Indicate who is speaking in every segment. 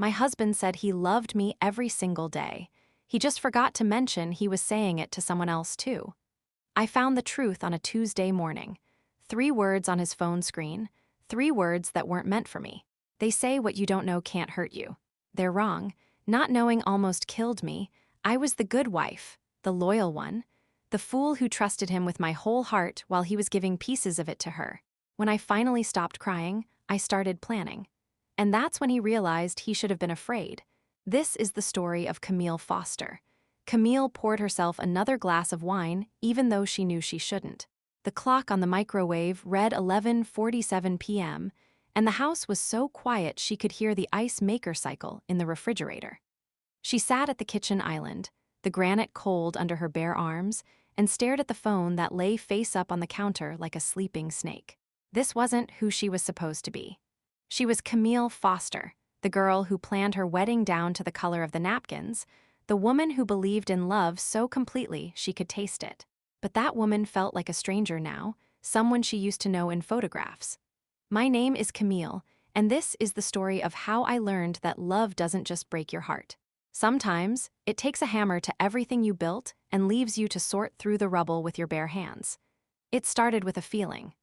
Speaker 1: My husband said he loved me every single day. He just forgot to mention he was saying it to someone else too. I found the truth on a Tuesday morning. 3 words on his phone screen, 3 words that weren't meant for me. They say what you don't know can't hurt you. They're wrong. Not knowing almost killed me. I was the good wife, the loyal one, the fool who trusted him with my whole heart while he was giving pieces of it to her. When I finally stopped crying, I started planning. And that's when he realized he should have been afraid. This is the story of Camille Foster. Camille poured herself another glass of wine, even though she knew she shouldn't. The clock on the microwave read 11:47 p.m., and the house was so quiet she could hear the ice maker cycle in the refrigerator. She sat at the kitchen island, the granite cold under her bare arms, and stared at the phone that lay face up on the counter like a sleeping snake. This wasn't who she was supposed to be. She was Camille Foster, the girl who planned her wedding down to the color of the napkins, the woman who believed in love so completely she could taste it. But that woman felt like a stranger now, someone she used to know in photographs. My name is Camille, and this is the story of how I learned that love doesn't just break your heart. Sometimes, it takes a hammer to everything you built and leaves you to sort through the rubble with your bare hands. It started with a feeling.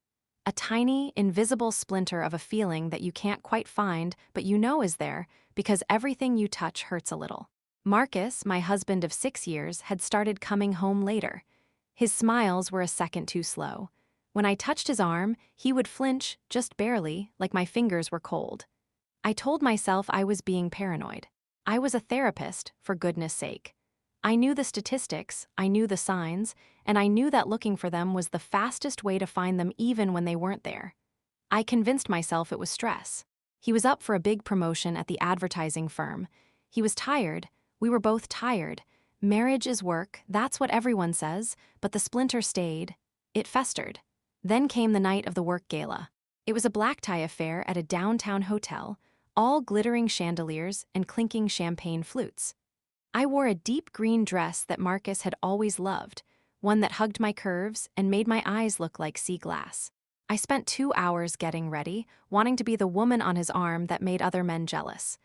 Speaker 1: A tiny, invisible splinter of a feeling that you can't quite find, but you know is there because everything you touch hurts a little. Marcus, my husband of 6 years, had started coming home later. His smiles were a second too slow. When I touched his arm, he would flinch, just barely, like my fingers were cold. I told myself I was being paranoid. I was a therapist, for goodness sake. I knew the statistics, I knew the signs, and I knew that looking for them was the fastest way to find them even when they weren't there. I convinced myself it was stress. He was up for a big promotion at the advertising firm. He was tired. We were both tired. Marriage is work, that's what everyone says, but the splinter stayed. It festered. Then came the night of the work gala. It was a black tie affair at a downtown hotel, all glittering chandeliers and clinking champagne flutes. I wore a deep green dress that Marcus had always loved, one that hugged my curves and made my eyes look like sea glass. I spent 2 hours getting ready, wanting to be the woman on his arm that made other men jealous.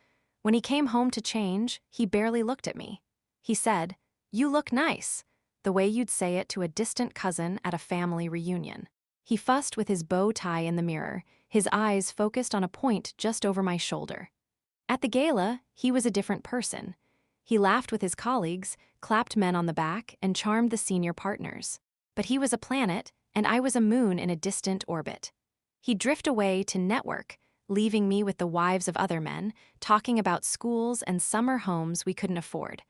Speaker 1: When he came home to change, he barely looked at me. He said, "You look nice," the way you'd say it to a distant cousin at a family reunion. He fussed with his bow tie in the mirror, his eyes focused on a point just over my shoulder. At the gala, he was a different person. He laughed with his colleagues, clapped men on the back, and charmed the senior partners. But he was a planet, and I was a moon in a distant orbit. He'd drift away to network, leaving me with the wives of other men, talking about schools and summer homes we couldn't afford.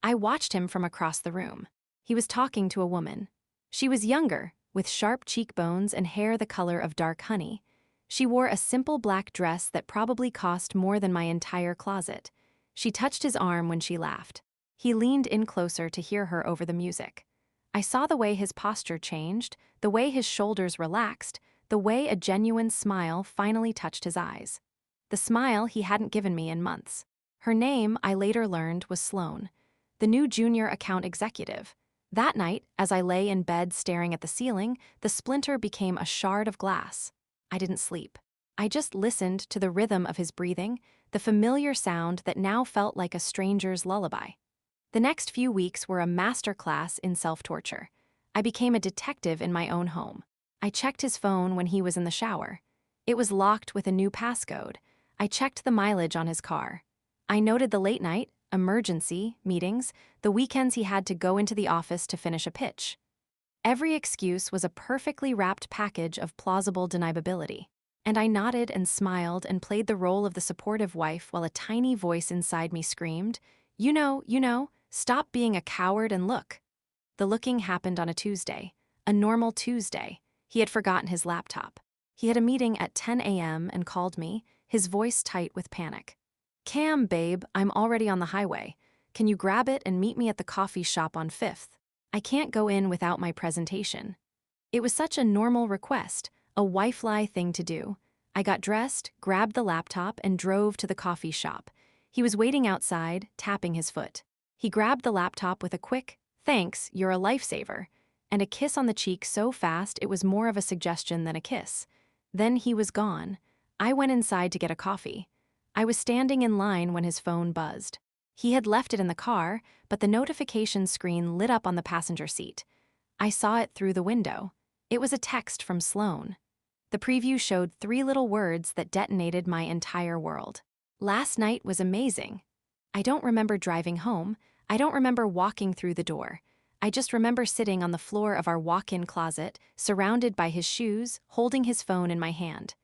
Speaker 1: I watched him from across the room. He was talking to a woman. She was younger, with sharp cheekbones and hair the color of dark honey. She wore a simple black dress that probably cost more than my entire closet. She touched his arm when she laughed. He leaned in closer to hear her over the music. I saw the way his posture changed, the way his shoulders relaxed, the way a genuine smile finally touched his eyes. The smile he hadn't given me in months. Her name, I later learned, was Sloane, the new junior account executive. That night, as I lay in bed staring at the ceiling, the splinter became a shard of glass. I didn't sleep. I just listened to the rhythm of his breathing, the familiar sound that now felt like a stranger's lullaby. The next few weeks were a masterclass in self-torture. I became a detective in my own home. I checked his phone when he was in the shower. It was locked with a new passcode. I checked the mileage on his car. I noted the late night, emergency meetings, the weekends he had to go into the office to finish a pitch. Every excuse was a perfectly wrapped package of plausible deniability. And I nodded and smiled and played the role of the supportive wife while a tiny voice inside me screamed, you know, stop being a coward and look." The looking happened on a Tuesday, a normal Tuesday. He had forgotten his laptop. He had a meeting at 10 a.m. and called me, his voice tight with panic. "Cam, babe, I'm already on the highway. Can you grab it and meet me at the coffee shop on 5th? I can't go in without my presentation." It was such a normal request, a wifely thing to do. I got dressed, grabbed the laptop, and drove to the coffee shop. He was waiting outside, tapping his foot. He grabbed the laptop with a quick, "Thanks, you're a lifesaver," and a kiss on the cheek so fast it was more of a suggestion than a kiss. Then he was gone. I went inside to get a coffee. I was standing in line when his phone buzzed. He had left it in the car, but the notification screen lit up on the passenger seat. I saw it through the window. It was a text from Sloane. The preview showed 3 little words that detonated my entire world. Last night was amazing. I don't remember driving home. I don't remember walking through the door. I just remember sitting on the floor of our walk-in closet, surrounded by his shoes, holding his phone in my hand.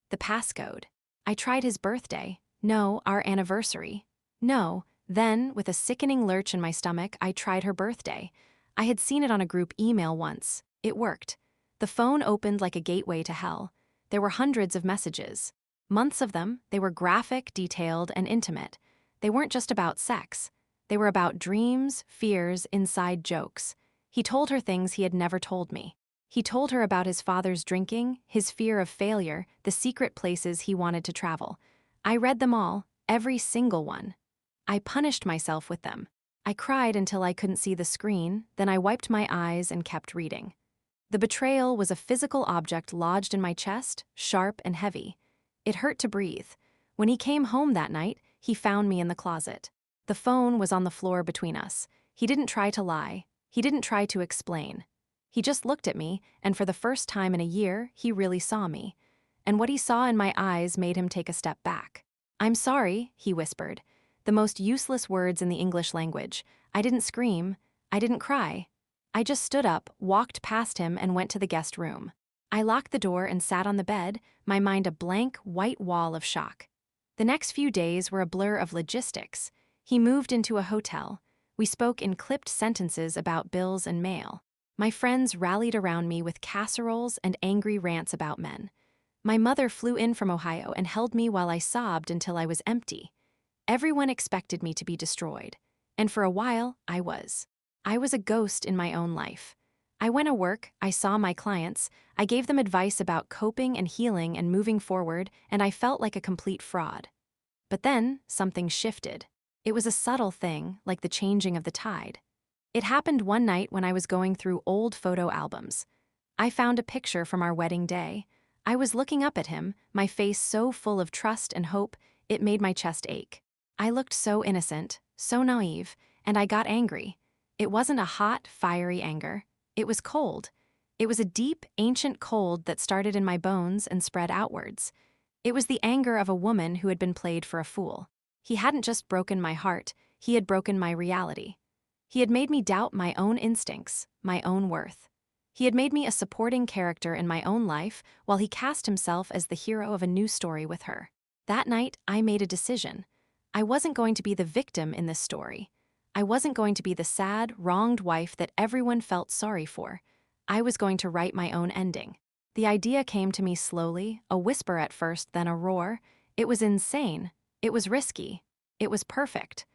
Speaker 1: The passcode. I tried his birthday. No, our anniversary. No. Then, with a sickening lurch in my stomach, I tried her birthday. I had seen it on a group email once. It worked. The phone opened like a gateway to hell. There were hundreds of messages. Months of them, they were graphic, detailed, and intimate. They weren't just about sex. They were about dreams, fears, inside jokes. He told her things he had never told me. He told her about his father's drinking, his fear of failure, the secret places he wanted to travel. I read them all, every single one. I punished myself with them. I cried until I couldn't see the screen, then I wiped my eyes and kept reading. The betrayal was a physical object lodged in my chest, sharp and heavy. It hurt to breathe. When he came home that night, he found me in the closet. The phone was on the floor between us. He didn't try to lie. He didn't try to explain. He just looked at me, and for the first time in a year, he really saw me. And what he saw in my eyes made him take a step back. "I'm sorry," he whispered. The most useless words in the English language. I didn't scream. I didn't cry. I just stood up, walked past him, and went to the guest room. I locked the door and sat on the bed, my mind a blank, white wall of shock. The next few days were a blur of logistics. He moved into a hotel. We spoke in clipped sentences about bills and mail. My friends rallied around me with casseroles and angry rants about men. My mother flew in from Ohio and held me while I sobbed until I was empty. Everyone expected me to be destroyed. And for a while, I was. I was a ghost in my own life. I went to work, I saw my clients, I gave them advice about coping and healing and moving forward, and I felt like a complete fraud. But then, something shifted. It was a subtle thing, like the changing of the tide. It happened one night when I was going through old photo albums. I found a picture from our wedding day. I was looking up at him, my face so full of trust and hope, it made my chest ache. I looked so innocent, so naive, and I got angry. It wasn't a hot, fiery anger. It was cold. It was a deep, ancient cold that started in my bones and spread outwards. It was the anger of a woman who had been played for a fool. He hadn't just broken my heart, he had broken my reality. He had made me doubt my own instincts, my own worth. He had made me a supporting character in my own life while he cast himself as the hero of a new story with her. That night, I made a decision. I wasn't going to be the victim in this story. I wasn't going to be the sad, wronged wife that everyone felt sorry for. I was going to write my own ending. The idea came to me slowly, a whisper at first, then a roar. It was insane. It was risky. It was perfect.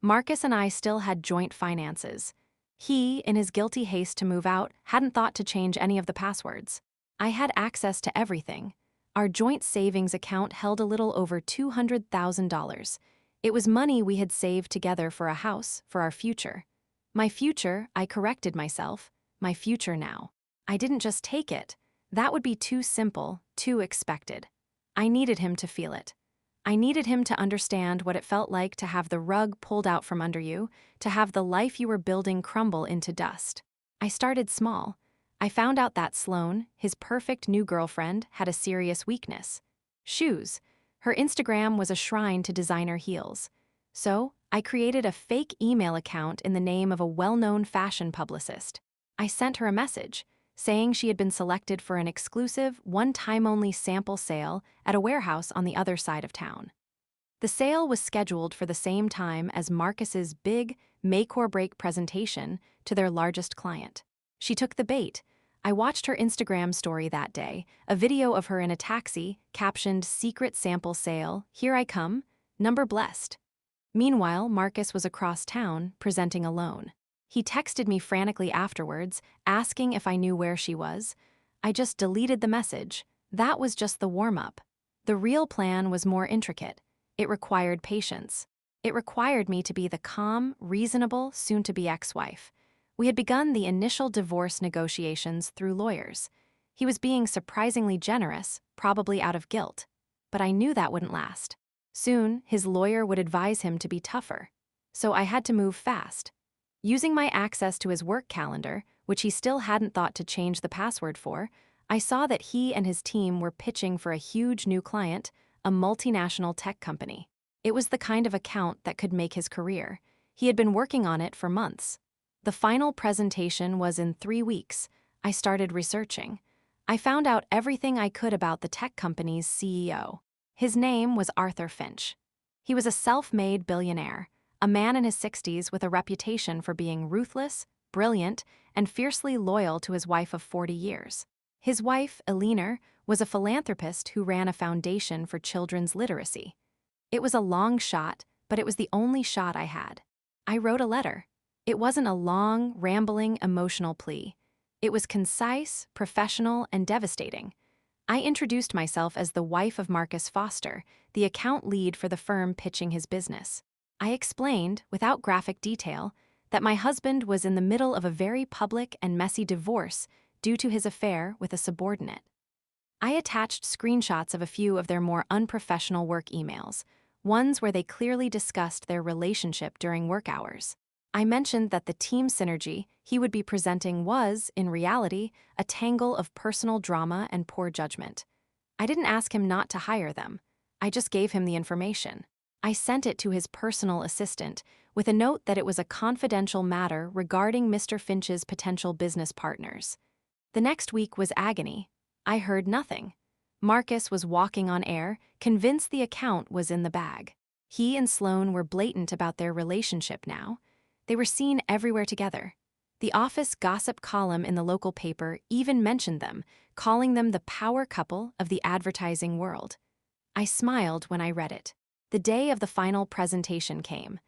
Speaker 1: Marcus and I still had joint finances. He, in his guilty haste to move out, hadn't thought to change any of the passwords. I had access to everything. Our joint savings account held a little over $200,000. It was money we had saved together for a house, for our future. My future, I corrected myself, my future now. I didn't just take it. That would be too simple, too expected. I needed him to feel it. I needed him to understand what it felt like to have the rug pulled out from under you, to have the life you were building crumble into dust. I started small. I found out that Sloane, his perfect new girlfriend, had a serious weakness. Shoes. Her Instagram was a shrine to designer heels. So, I created a fake email account in the name of a well-known fashion publicist. I sent her a message, saying she had been selected for an exclusive, one-time-only sample sale at a warehouse on the other side of town. The sale was scheduled for the same time as Marcus's big make-or-break presentation to their largest client. She took the bait. I watched her Instagram story that day, a video of her in a taxi, captioned "Secret Sample Sale, Here I Come, Number Blessed." Meanwhile, Marcus was across town, presenting alone. He texted me frantically afterwards, asking if I knew where she was. I just deleted the message. That was just the warm-up. The real plan was more intricate. It required patience. It required me to be the calm, reasonable, soon-to-be ex-wife. We had begun the initial divorce negotiations through lawyers. He was being surprisingly generous, probably out of guilt. But I knew that wouldn't last. Soon, his lawyer would advise him to be tougher. So I had to move fast. Using my access to his work calendar, which he still hadn't thought to change the password for, I saw that he and his team were pitching for a huge new client, a multinational tech company. It was the kind of account that could make his career. He had been working on it for months. The final presentation was in 3 weeks. I started researching. I found out everything I could about the tech company's CEO. His name was Arthur Finch. He was a self-made billionaire, a man in his 60s with a reputation for being ruthless, brilliant, and fiercely loyal to his wife of 40 years. His wife, Eleanor, was a philanthropist who ran a foundation for children's literacy. It was a long shot, but it was the only shot I had. I wrote a letter. It wasn't a long, rambling, emotional plea. It was concise, professional, and devastating. I introduced myself as the wife of Marcus Foster, the account lead for the firm pitching his business. I explained, without graphic detail, that my husband was in the middle of a very public and messy divorce due to his affair with a subordinate. I attached screenshots of a few of their more unprofessional work emails, ones where they clearly discussed their relationship during work hours. I mentioned that the team synergy he would be presenting was, in reality, a tangle of personal drama and poor judgment. I didn't ask him not to hire them. I just gave him the information. I sent it to his personal assistant with a note that it was a confidential matter regarding Mr. Finch's potential business partners. The next week was agony. I heard nothing. Marcus was walking on air, convinced the account was in the bag. He and Sloane were blatant about their relationship now. They were seen everywhere together. The office gossip column in the local paper even mentioned them, calling them the power couple of the advertising world. I smiled when I read it. The day of the final presentation came.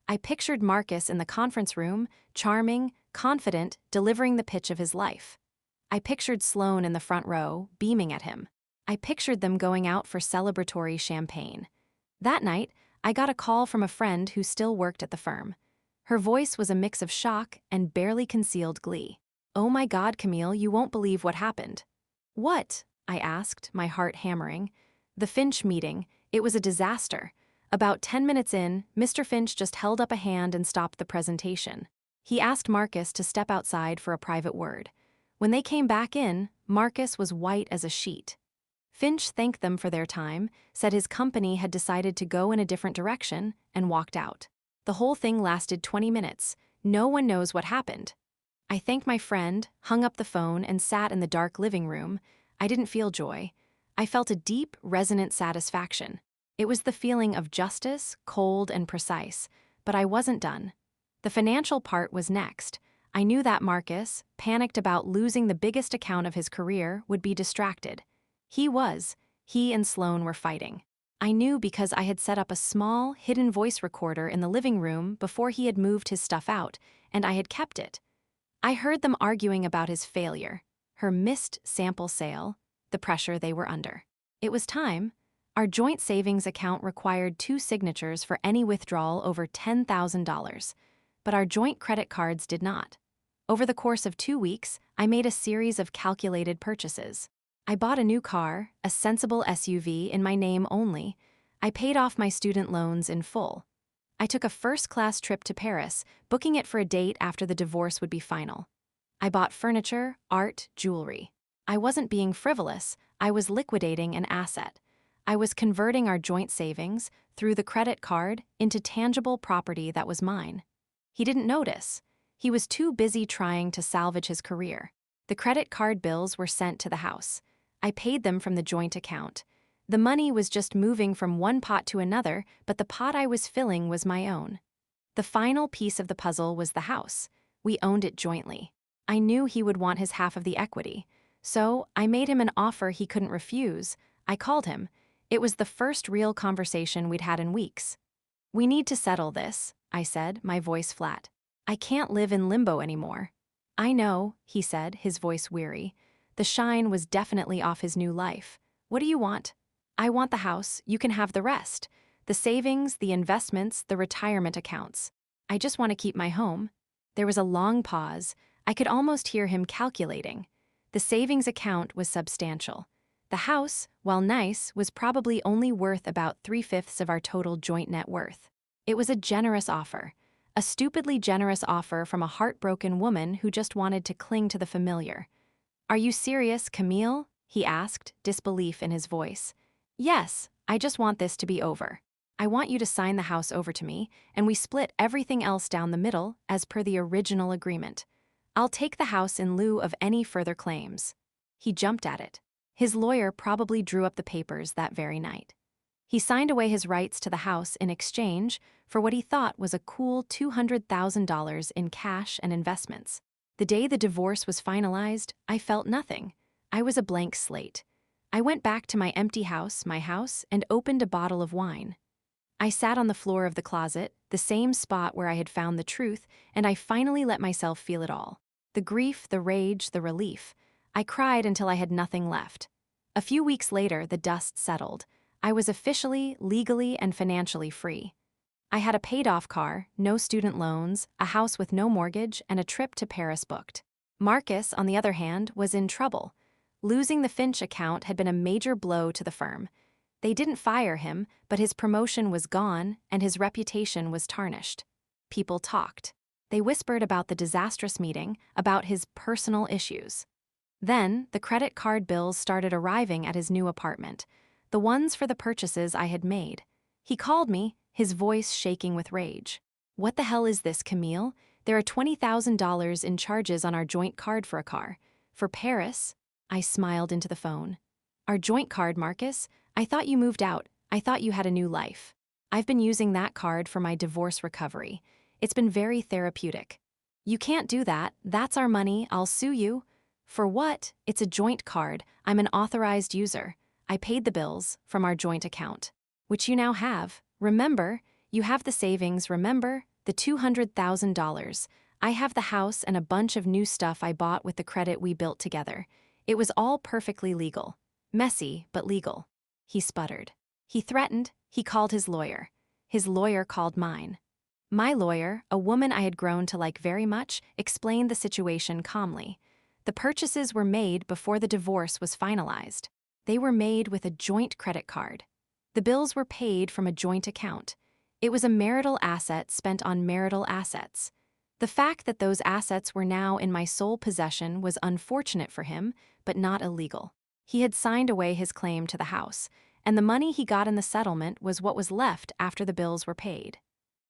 Speaker 1: I pictured Marcus in the conference room, charming, confident, delivering the pitch of his life. I pictured Sloane in the front row, beaming at him. I pictured them going out for celebratory champagne. That night, I got a call from a friend who still worked at the firm. Her voice was a mix of shock and barely concealed glee. "Oh my God, Camille, you won't believe what happened." "What?" I asked, my heart hammering. "The Finch meeting. It was a disaster. About 10 minutes in, Mr. Finch just held up a hand and stopped the presentation. He asked Marcus to step outside for a private word. When they came back in, Marcus was white as a sheet. Finch thanked them for their time, said his company had decided to go in a different direction, and walked out. The whole thing lasted 20 minutes. No one knows what happened. I thanked my friend, hung up the phone, and sat in the dark living room. I didn't feel joy. I felt a deep, resonant satisfaction. It was the feeling of justice, cold and precise, but I wasn't done. The financial part was next. I knew that Marcus, panicked about losing the biggest account of his career, would be distracted. He and Sloane were fighting. I knew because I had set up a small, hidden voice recorder in the living room before he had moved his stuff out, and I had kept it. I heard them arguing about his failure, her missed sample sale, the pressure they were under. It was time. Our joint savings account required 2 signatures for any withdrawal over $10,000, but our joint credit cards did not. Over the course of 2 weeks, I made a series of calculated purchases. I bought a new car, a sensible SUV in my name only. I paid off my student loans in full. I took a first-class trip to Paris, booking it for a date after the divorce would be final. I bought furniture, art, jewelry. I wasn't being frivolous, I was liquidating an asset. I was converting our joint savings, through the credit card, into tangible property that was mine. He didn't notice. He was too busy trying to salvage his career. The credit card bills were sent to the house. I paid them from the joint account. The money was just moving from one pot to another, but the pot I was filling was my own. The final piece of the puzzle was the house. We owned it jointly. I knew he would want his half of the equity. So, I made him an offer he couldn't refuse. I called him. It was the first real conversation we'd had in weeks. "We need to settle this," I said, my voice flat. "I can't live in limbo anymore." "I know," he said, his voice weary. The shine was definitely off his new life. "What do you want?" "I want the house, you can have the rest. The savings, the investments, the retirement accounts. I just want to keep my home." There was a long pause. I could almost hear him calculating. The savings account was substantial. The house, while nice, was probably only worth about 3/5 of our total joint net worth. It was a generous offer. A stupidly generous offer from a heartbroken woman who just wanted to cling to the familiar. "Are you serious, Camille?" he asked, disbelief in his voice. "Yes, I just want this to be over. I want you to sign the house over to me, and we split everything else down the middle as per the original agreement. I'll take the house in lieu of any further claims." He jumped at it. His lawyer probably drew up the papers that very night. He signed away his rights to the house in exchange for what he thought was a cool $200,000 in cash and investments. The day the divorce was finalized, I felt nothing. I was a blank slate. I went back to my empty house, and opened a bottle of wine. I sat on the floor of the closet, the same spot where I had found the truth, and I finally let myself feel it all. The grief, the rage, the relief. I cried until I had nothing left. A few weeks later, the dust settled. I was officially, legally, and financially free. I had a paid-off car, no student loans, a house with no mortgage, and a trip to Paris booked. Marcus, on the other hand, was in trouble. Losing the Finch account had been a major blow to the firm. They didn't fire him, but his promotion was gone and his reputation was tarnished. People talked. They whispered about the disastrous meeting, about his personal issues. Then, the credit card bills started arriving at his new apartment, the ones for the purchases I had made. He called me, his voice shaking with rage. "What the hell is this, Camille? There are $20,000 in charges on our joint card for a car. For Paris?" I smiled into the phone. "Our joint card, Marcus? I thought you moved out. I thought you had a new life. I've been using that card for my divorce recovery. It's been very therapeutic." "You can't do that. That's our money. I'll sue you." "For what? It's a joint card. I'm an authorized user. I paid the bills from our joint account, which you now have. Remember, you have the savings, remember? The $200,000. I have the house and a bunch of new stuff I bought with the credit we built together. It was all perfectly legal. Messy, but legal." He sputtered. He threatened. He called his lawyer. His lawyer called mine. My lawyer, a woman I had grown to like very much, explained the situation calmly. The purchases were made before the divorce was finalized. They were made with a joint credit card. The bills were paid from a joint account. It was a marital asset spent on marital assets. The fact that those assets were now in my sole possession was unfortunate for him, but not illegal. He had signed away his claim to the house, and the money he got in the settlement was what was left after the bills were paid.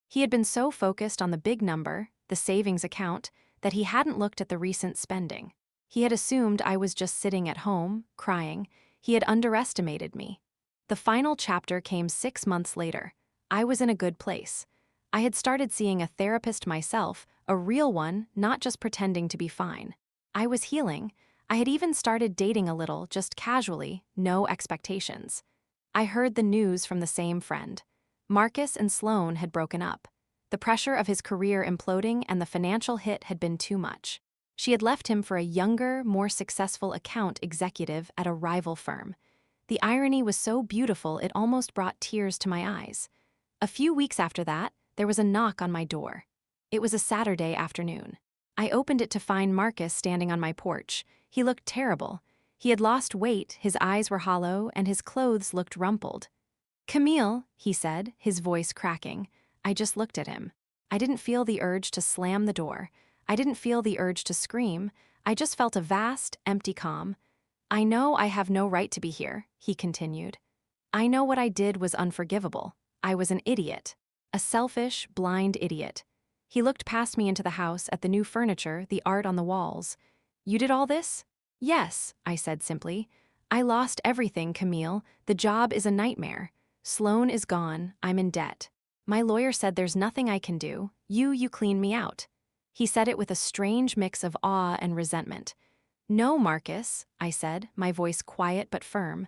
Speaker 1: He had been so focused on the big number, the savings account, that he hadn't looked at the recent spending. He had assumed I was just sitting at home, crying. He had underestimated me. The final chapter came 6 months later. I was in a good place. I had started seeing a therapist myself, a real one, not just pretending to be fine. I was healing. I had even started dating a little, just casually, no expectations. I heard the news from the same friend. Marcus and Sloane had broken up. The pressure of his career imploding and the financial hit had been too much. She had left him for a younger, more successful account executive at a rival firm. The irony was so beautiful it almost brought tears to my eyes. A few weeks after that, there was a knock on my door. It was a Saturday afternoon. I opened it to find Marcus standing on my porch. He looked terrible. He had lost weight, his eyes were hollow, and his clothes looked rumpled. "Camille," he said, his voice cracking. I just looked at him. I didn't feel the urge to slam the door. I didn't feel the urge to scream. I just felt a vast, empty calm. "I know I have no right to be here," he continued. "I know what I did was unforgivable. I was an idiot. A selfish, blind idiot." He looked past me into the house at the new furniture, the art on the walls. "You did all this?" "Yes," I said simply. "I lost everything, Camille. The job is a nightmare. Sloane is gone. I'm in debt. My lawyer said there's nothing I can do. You clean me out." He said it with a strange mix of awe and resentment. "No, Marcus," I said, my voice quiet but firm.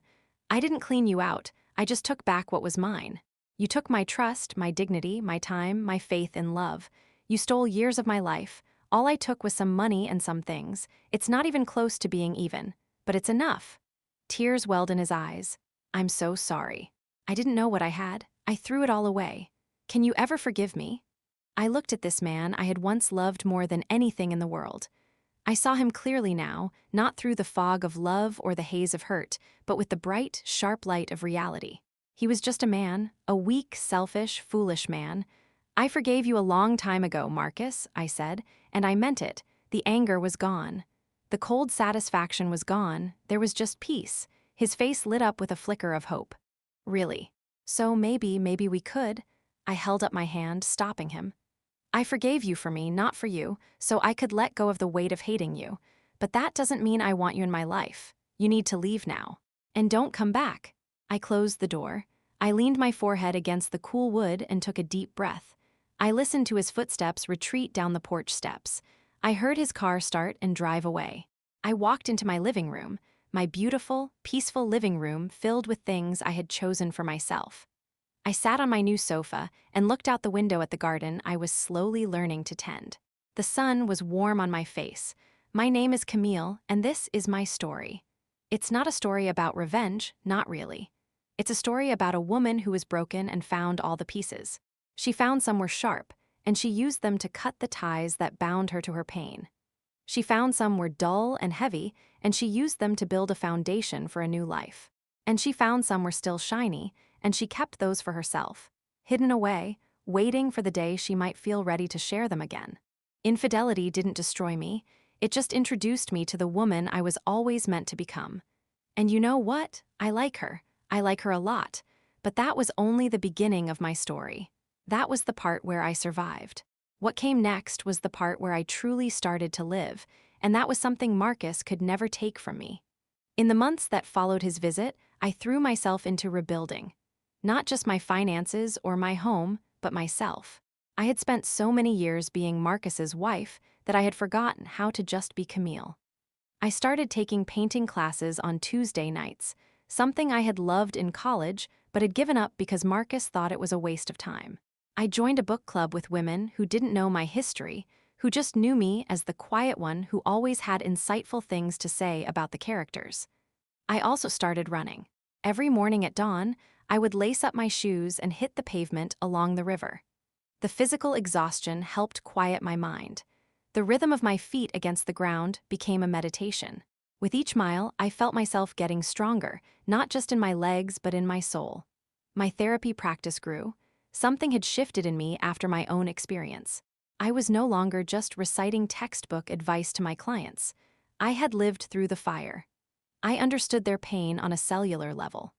Speaker 1: "I didn't clean you out. I just took back what was mine. You took my trust, my dignity, my time, my faith in love. You stole years of my life. All I took was some money and some things. It's not even close to being even. But it's enough." Tears welled in his eyes. "I'm so sorry. I didn't know what I had. I threw it all away. Can you ever forgive me?" I looked at this man I had once loved more than anything in the world. I saw him clearly now, not through the fog of love or the haze of hurt, but with the bright, sharp light of reality. He was just a man, a weak, selfish, foolish man. "I forgave you a long time ago, Marcus," I said, and I meant it. The anger was gone. The cold satisfaction was gone. There was just peace. His face lit up with a flicker of hope. "Really? So maybe we could." I held up my hand, stopping him. "I forgave you for me, not for you, so I could let go of the weight of hating you. But that doesn't mean I want you in my life. You need to leave now. And don't come back." I closed the door. I leaned my forehead against the cool wood and took a deep breath. I listened to his footsteps retreat down the porch steps. I heard his car start and drive away. I walked into my living room, my beautiful, peaceful living room filled with things I had chosen for myself. I sat on my new sofa and looked out the window at the garden I was slowly learning to tend. The sun was warm on my face. My name is Camille, and this is my story. It's not a story about revenge, not really. It's a story about a woman who was broken and found all the pieces. She found some were sharp, and she used them to cut the ties that bound her to her pain. She found some were dull and heavy, and she used them to build a foundation for a new life. And she found some were still shiny, and she kept those for herself, hidden away, waiting for the day she might feel ready to share them again. Infidelity didn't destroy me, it just introduced me to the woman I was always meant to become. And you know what? I like her a lot, but that was only the beginning of my story. That was the part where I survived. What came next was the part where I truly started to live, and that was something Marcus could never take from me. In the months that followed his visit, I threw myself into rebuilding. Not just my finances or my home, but myself. I had spent so many years being Marcus's wife that I had forgotten how to just be Camille. I started taking painting classes on Tuesday nights, something I had loved in college but had given up because Marcus thought it was a waste of time. I joined a book club with women who didn't know my history, who just knew me as the quiet one who always had insightful things to say about the characters. I also started running. Every morning at dawn, I would lace up my shoes and hit the pavement along the river. The physical exhaustion helped quiet my mind. The rhythm of my feet against the ground became a meditation. With each mile, I felt myself getting stronger, not just in my legs but in my soul. My therapy practice grew. Something had shifted in me after my own experience. I was no longer just reciting textbook advice to my clients. I had lived through the fire. I understood their pain on a cellular level.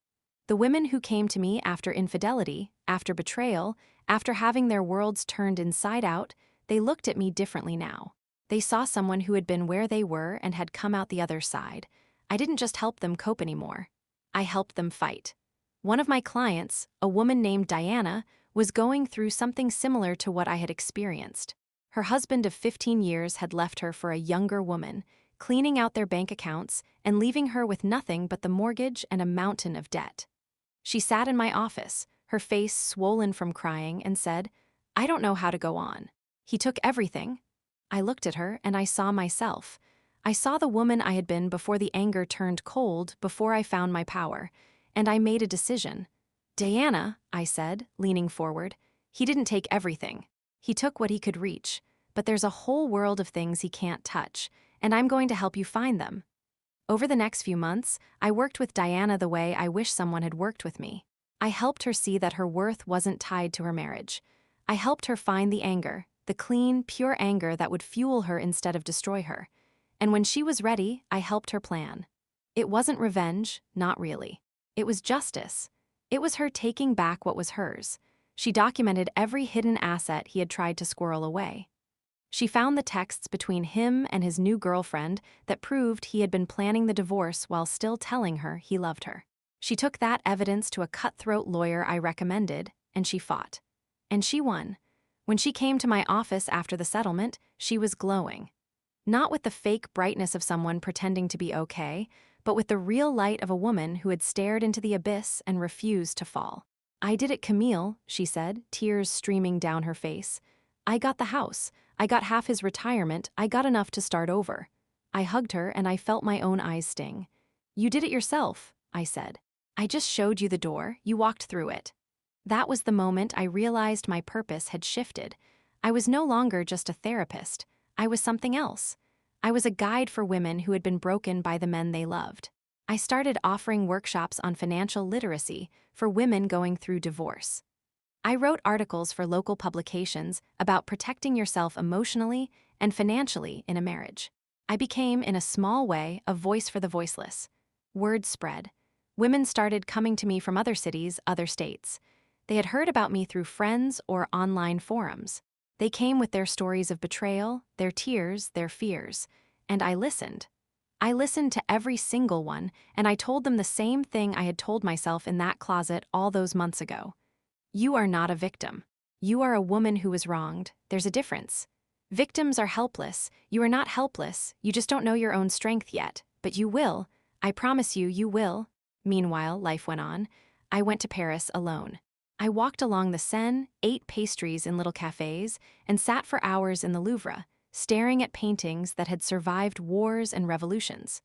Speaker 1: The women who came to me after infidelity, after betrayal, after having their worlds turned inside out, they looked at me differently now. They saw someone who had been where they were and had come out the other side. I didn't just help them cope anymore. I helped them fight. One of my clients, a woman named Diana, was going through something similar to what I had experienced. Her husband of 15 years had left her for a younger woman, cleaning out their bank accounts and leaving her with nothing but the mortgage and a mountain of debt. She sat in my office, her face swollen from crying, and said, "I don't know how to go on. He took everything." I looked at her and I saw myself. I saw the woman I had been before the anger turned cold, before I found my power, and I made a decision. "Diana," I said, leaning forward, "he didn't take everything. He took what he could reach, but there's a whole world of things he can't touch, and I'm going to help you find them." Over the next few months, I worked with Diana the way I wish someone had worked with me. I helped her see that her worth wasn't tied to her marriage. I helped her find the anger, the clean, pure anger that would fuel her instead of destroy her. And when she was ready, I helped her plan. It wasn't revenge, not really. It was justice. It was her taking back what was hers. She documented every hidden asset he had tried to squirrel away. She found the texts between him and his new girlfriend that proved he had been planning the divorce while still telling her he loved her. She took that evidence to a cutthroat lawyer I recommended, and she fought. And she won. When she came to my office after the settlement, she was glowing. Not with the fake brightness of someone pretending to be okay, but with the real light of a woman who had stared into the abyss and refused to fall. "I did it, Camille," she said, tears streaming down her face. "I got the house. I got half his retirement. I got enough to start over." I hugged her and I felt my own eyes sting. "You did it yourself," I said. "I just showed you the door. You walked through it." That was the moment I realized my purpose had shifted. I was no longer just a therapist. I was something else. I was a guide for women who had been broken by the men they loved. I started offering workshops on financial literacy for women going through divorce. I wrote articles for local publications about protecting yourself emotionally and financially in a marriage. I became, in a small way, a voice for the voiceless. Word spread. Women started coming to me from other cities, other states. They had heard about me through friends or online forums. They came with their stories of betrayal, their tears, their fears. And I listened. I listened to every single one, and I told them the same thing I had told myself in that closet all those months ago. You are not a victim. You are a woman who was wronged. There's a difference. Victims are helpless. You are not helpless. You just don't know your own strength yet. But you will. I promise you, you will. Meanwhile, life went on. I went to Paris alone. I walked along the Seine, ate pastries in little cafes, and sat for hours in the Louvre, staring at paintings that had survived wars and revolutions.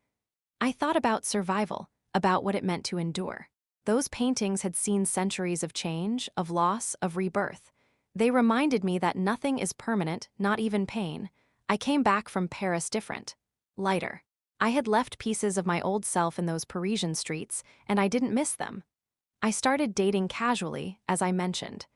Speaker 1: I thought about survival, about what it meant to endure. Those paintings had seen centuries of change, of loss, of rebirth. They reminded me that nothing is permanent, not even pain. I came back from Paris different, lighter. I had left pieces of my old self in those Parisian streets, and I didn't miss them. I started dating casually, as I mentioned.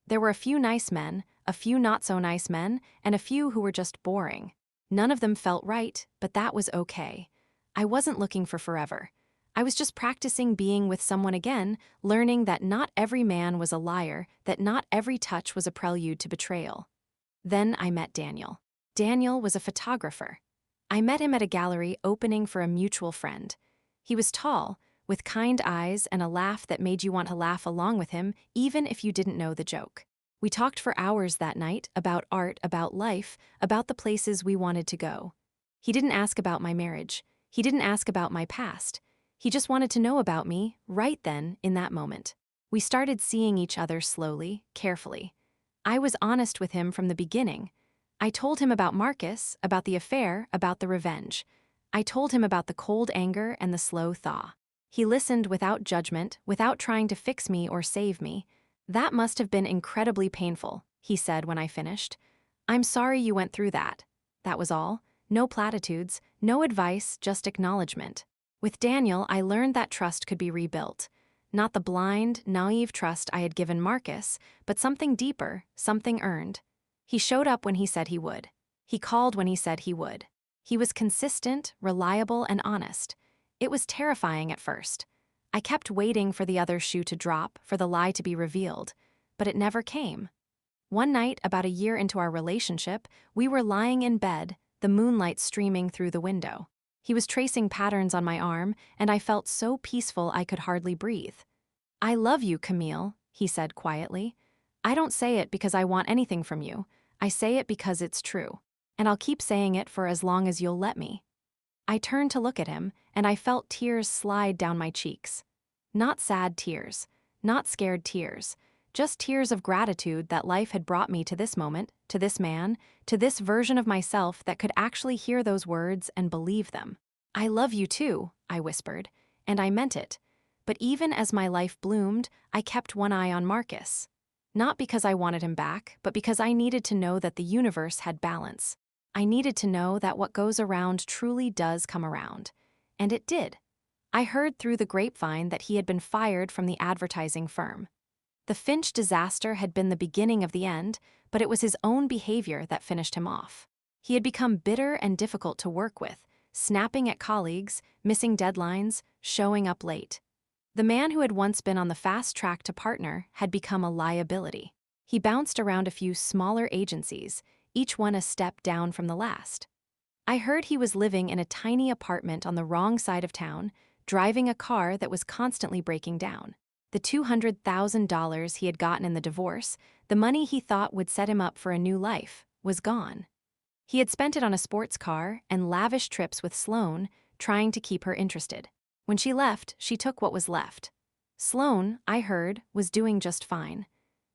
Speaker 1: There were a few nice men, a few not-so-nice men, and a few who were just boring. None of them felt right, but that was okay. I wasn't looking for forever. I was just practicing being with someone again, learning that not every man was a liar, that not every touch was a prelude to betrayal. Then I met Daniel. Daniel was a photographer. I met him at a gallery opening for a mutual friend. He was tall, with kind eyes and a laugh that made you want to laugh along with him, even if you didn't know the joke. We talked for hours that night about art, about life, about the places we wanted to go. He didn't ask about my marriage. He didn't ask about my past. He just wanted to know about me, right then, in that moment. We started seeing each other slowly, carefully. I was honest with him from the beginning. I told him about Marcus, about the affair, about the revenge. I told him about the cold anger and the slow thaw. He listened without judgment, without trying to fix me or save me. That must have been incredibly painful, he said when I finished. I'm sorry you went through that. That was all. No platitudes, no advice, just acknowledgement. With Daniel, I learned that trust could be rebuilt. Not the blind, naive trust I had given Marcus, but something deeper, something earned. He showed up when he said he would. He called when he said he would. He was consistent, reliable, and honest. It was terrifying at first. I kept waiting for the other shoe to drop, for the lie to be revealed, but it never came. One night, about a year into our relationship, we were lying in bed, the moonlight streaming through the window. He was tracing patterns on my arm, and I felt so peaceful I could hardly breathe. I love you, Camille, he said quietly. I don't say it because I want anything from you. I say it because it's true. And I'll keep saying it for as long as you'll let me. I turned to look at him, and I felt tears slide down my cheeks. Not sad tears, not scared tears, just tears of gratitude that life had brought me to this moment, to this man, to this version of myself that could actually hear those words and believe them. I love you too, I whispered, and I meant it. But even as my life bloomed, I kept one eye on Marcus. Not because I wanted him back, but because I needed to know that the universe had balance. I needed to know that what goes around truly does come around. And it did. I heard through the grapevine that he had been fired from the advertising firm. The Finch disaster had been the beginning of the end, but it was his own behavior that finished him off. He had become bitter and difficult to work with, snapping at colleagues, missing deadlines, showing up late. The man who had once been on the fast track to partner had become a liability. He bounced around a few smaller agencies, each one a step down from the last. I heard he was living in a tiny apartment on the wrong side of town, driving a car that was constantly breaking down. The $200,000 he had gotten in the divorce, the money he thought would set him up for a new life, was gone. He had spent it on a sports car and lavish trips with Sloane, trying to keep her interested. When she left, she took what was left. Sloane, I heard, was doing just fine.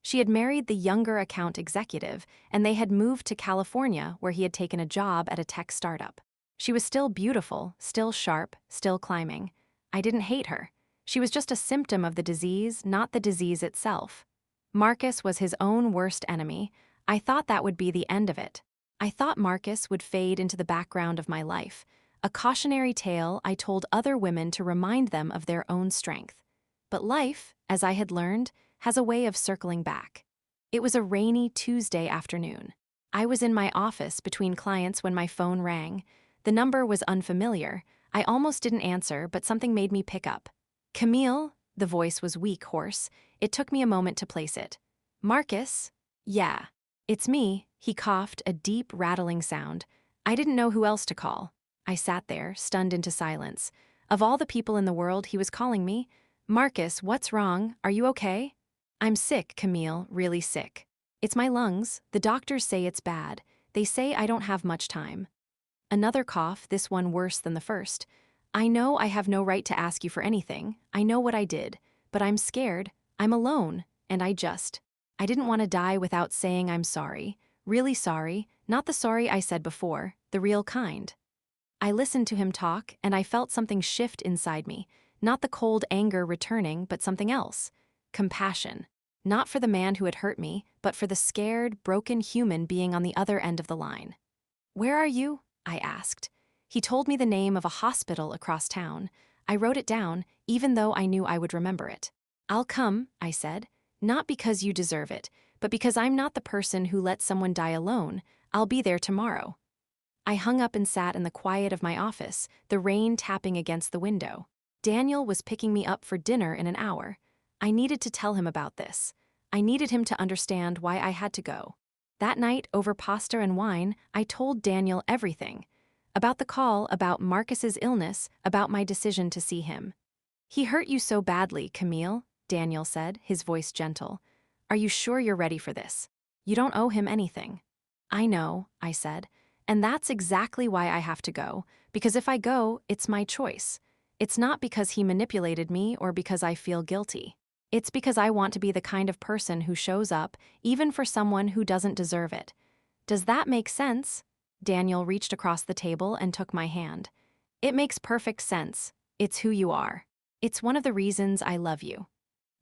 Speaker 1: She had married the younger account executive, and they had moved to California where he had taken a job at a tech startup. She was still beautiful, still sharp, still climbing. I didn't hate her. She was just a symptom of the disease, not the disease itself. Marcus was his own worst enemy. I thought that would be the end of it. I thought Marcus would fade into the background of my life, a cautionary tale I told other women to remind them of their own strength. But life, as I had learned, has a way of circling back. It was a rainy Tuesday afternoon. I was in my office between clients when my phone rang. The number was unfamiliar. I almost didn't answer, but something made me pick up. Camille? The voice was weak, hoarse. It took me a moment to place it. Marcus? Yeah. It's me, he coughed, a deep, rattling sound. I didn't know who else to call. I sat there, stunned into silence. Of all the people in the world, he was calling me. Marcus, what's wrong? Are you okay? I'm sick, Camille, really sick. It's my lungs. The doctors say it's bad. They say I don't have much time. Another cough, this one worse than the first. I know I have no right to ask you for anything. I know what I did. But I'm scared. I'm alone. And I didn't want to die without saying I'm sorry. Really sorry. Not the sorry I said before. The real kind. I listened to him talk, and I felt something shift inside me. Not the cold anger returning, but something else. Compassion. Not for the man who had hurt me, but for the scared, broken human being on the other end of the line. Where are you? I asked. He told me the name of a hospital across town. I wrote it down, even though I knew I would remember it. I'll come, I said. Not because you deserve it, but because I'm not the person who lets someone die alone. I'll be there tomorrow. I hung up and sat in the quiet of my office, the rain tapping against the window. Daniel was picking me up for dinner in an hour. I needed to tell him about this. I needed him to understand why I had to go. That night, over pasta and wine, I told Daniel everything. About the call, about Marcus's illness, about my decision to see him. He hurt you so badly, Camille, Daniel said, his voice gentle. Are you sure you're ready for this? You don't owe him anything. I know, I said. And that's exactly why I have to go, because if I go, it's my choice. It's not because he manipulated me or because I feel guilty. It's because I want to be the kind of person who shows up, even for someone who doesn't deserve it. Does that make sense? Daniel reached across the table and took my hand. It makes perfect sense. It's who you are. It's one of the reasons I love you.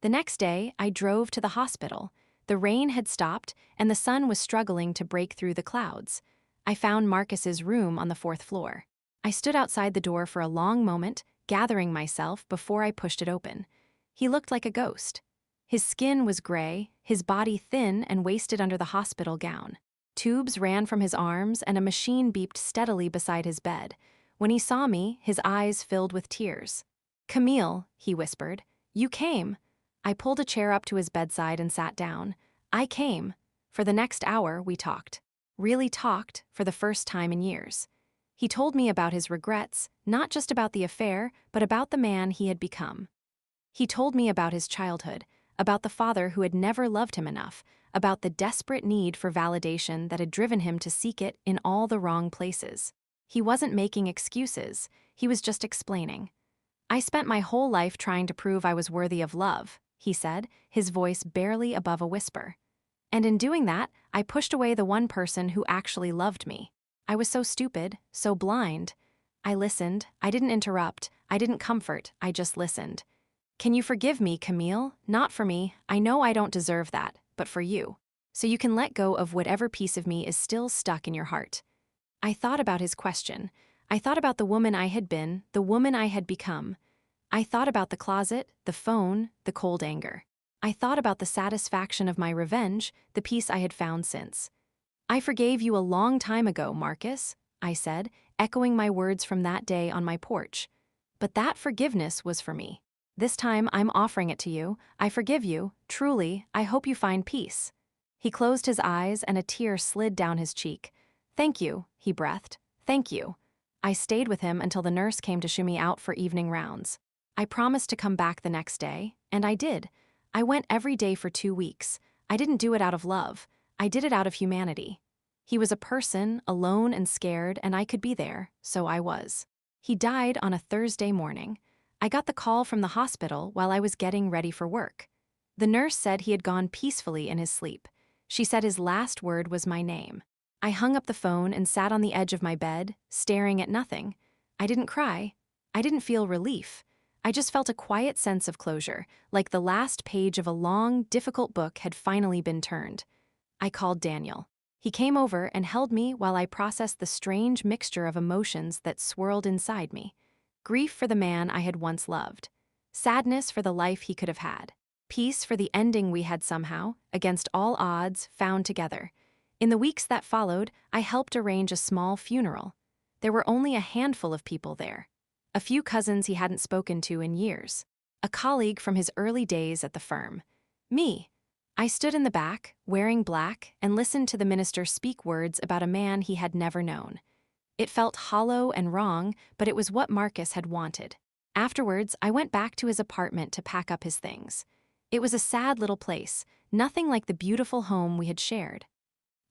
Speaker 1: The next day, I drove to the hospital. The rain had stopped, and the sun was struggling to break through the clouds. I found Marcus's room on the 4th floor. I stood outside the door for a long moment, gathering myself before I pushed it open. He looked like a ghost. His skin was gray, his body thin and wasted under the hospital gown. Tubes ran from his arms and a machine beeped steadily beside his bed. When he saw me, his eyes filled with tears. Camille, he whispered, you came. I pulled a chair up to his bedside and sat down. I came. For the next hour, we talked. Really talked, for the first time in years. He told me about his regrets, not just about the affair, but about the man he had become. He told me about his childhood, about the father who had never loved him enough, about the desperate need for validation that had driven him to seek it in all the wrong places. He wasn't making excuses, he was just explaining. I spent my whole life trying to prove I was worthy of love, he said, his voice barely above a whisper. And in doing that, I pushed away the one person who actually loved me. I was so stupid, so blind. I listened, I didn't interrupt, I didn't comfort, I just listened. Can you forgive me, Camille? Not for me, I know I don't deserve that, but for you. So you can let go of whatever piece of me is still stuck in your heart. I thought about his question. I thought about the woman I had been, the woman I had become. I thought about the closet, the phone, the cold anger. I thought about the satisfaction of my revenge, the peace I had found since. I forgave you a long time ago, Marcus, I said, echoing my words from that day on my porch. But that forgiveness was for me. This time I'm offering it to you. I forgive you. Truly, I hope you find peace. He closed his eyes and a tear slid down his cheek. Thank you, he breathed. Thank you. I stayed with him until the nurse came to shoo me out for evening rounds. I promised to come back the next day, and I did. I went every day for 2 weeks. I didn't do it out of love. I did it out of humanity. He was a person, alone and scared, and I could be there, so I was. He died on a Thursday morning. I got the call from the hospital while I was getting ready for work. The nurse said he had gone peacefully in his sleep. She said his last word was my name. I hung up the phone and sat on the edge of my bed, staring at nothing. I didn't cry. I didn't feel relief. I just felt a quiet sense of closure, like the last page of a long, difficult book had finally been turned. I called Daniel. He came over and held me while I processed the strange mixture of emotions that swirled inside me. Grief for the man I had once loved. Sadness for the life he could have had. Peace for the ending we had somehow, against all odds, found together. In the weeks that followed, I helped arrange a small funeral. There were only a handful of people there. A few cousins he hadn't spoken to in years. A colleague from his early days at the firm. Me. I stood in the back, wearing black, and listened to the minister speak words about a man he had never known. It felt hollow and wrong, but it was what Marcus had wanted. Afterwards, I went back to his apartment to pack up his things. It was a sad little place, nothing like the beautiful home we had shared.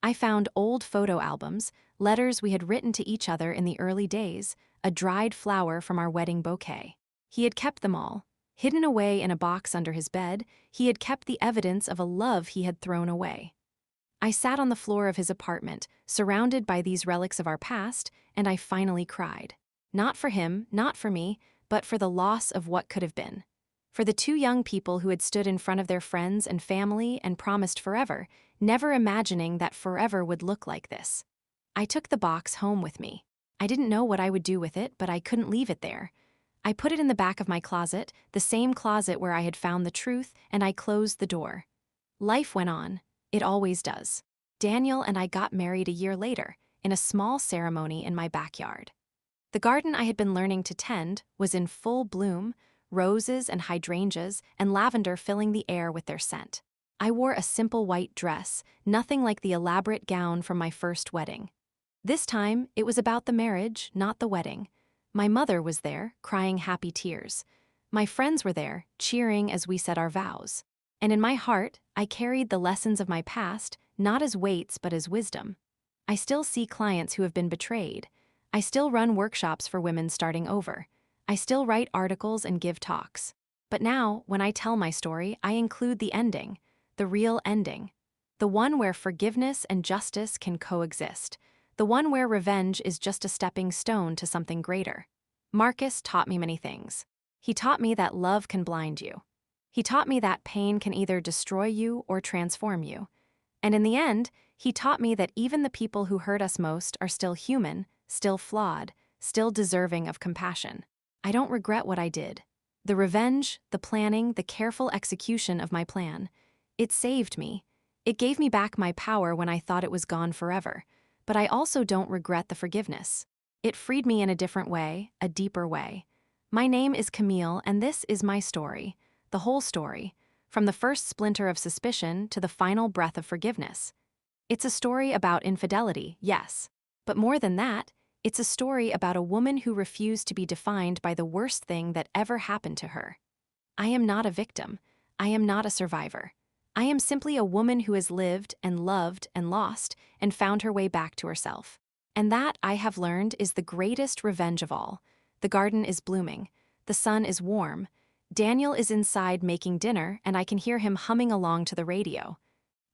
Speaker 1: I found old photo albums, letters we had written to each other in the early days, a dried flower from our wedding bouquet. He had kept them all. Hidden away in a box under his bed, he had kept the evidence of a love he had thrown away. I sat on the floor of his apartment, surrounded by these relics of our past, and I finally cried. Not for him, not for me, but for the loss of what could have been. For the two young people who had stood in front of their friends and family and promised forever, never imagining that forever would look like this. I took the box home with me. I didn't know what I would do with it, but I couldn't leave it there. I put it in the back of my closet, the same closet where I had found the truth, and I closed the door. Life went on. It always does. Daniel and I got married a year later, in a small ceremony in my backyard. The garden I had been learning to tend was in full bloom, roses and hydrangeas and lavender filling the air with their scent. I wore a simple white dress, nothing like the elaborate gown from my first wedding. This time, it was about the marriage, not the wedding. My mother was there, crying happy tears. My friends were there, cheering as we said our vows. And in my heart, I carried the lessons of my past, not as weights but as wisdom. I still see clients who have been betrayed. I still run workshops for women starting over. I still write articles and give talks. But now, when I tell my story, I include the ending, the real ending. The one where forgiveness and justice can coexist. The one where revenge is just a stepping stone to something greater. Marcus taught me many things. He taught me that love can blind you. He taught me that pain can either destroy you or transform you. And in the end, he taught me that even the people who hurt us most are still human, still flawed, still deserving of compassion. I don't regret what I did. The revenge, the planning, the careful execution of my plan. It saved me. It gave me back my power when I thought it was gone forever. But I also don't regret the forgiveness. It freed me in a different way, a deeper way. My name is Camille, and this is my story. The whole story. From the first splinter of suspicion to the final breath of forgiveness. It's a story about infidelity, yes. But more than that, it's a story about a woman who refused to be defined by the worst thing that ever happened to her. I am not a victim. I am not a survivor. I am simply a woman who has lived and loved and lost and found her way back to herself. And that, I have learned, is the greatest revenge of all. The garden is blooming. The sun is warm. Daniel is inside making dinner, and I can hear him humming along to the radio.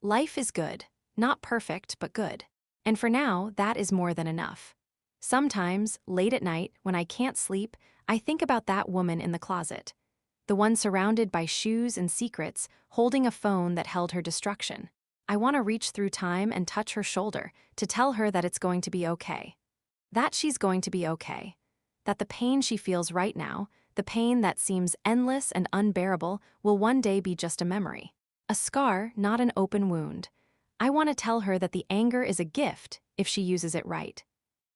Speaker 1: Life is good. Not perfect, but good. And for now, that is more than enough. Sometimes, late at night, when I can't sleep, I think about that woman in the closet. The one surrounded by shoes and secrets, holding a phone that held her destruction. I want to reach through time and touch her shoulder to tell her that it's going to be okay. That she's going to be okay. That the pain she feels right now, the pain that seems endless and unbearable, will one day be just a memory. A scar, not an open wound. I want to tell her that the anger is a gift if she uses it right.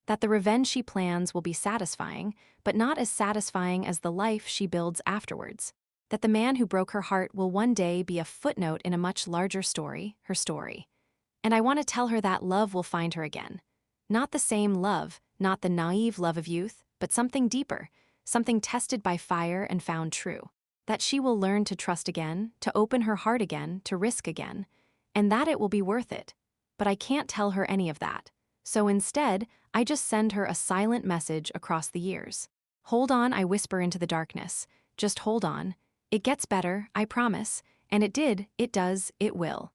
Speaker 1: That the revenge she plans will be satisfying, but not as satisfying as the life she builds afterwards. That the man who broke her heart will one day be a footnote in a much larger story, her story. And I want to tell her that love will find her again. Not the same love, not the naive love of youth, but something deeper, something tested by fire and found true. That she will learn to trust again, to open her heart again, to risk again, and that it will be worth it. But I can't tell her any of that. So instead, I just send her a silent message across the years. Hold on, I whisper into the darkness. Just hold on. It gets better, I promise. And it did, it does, it will.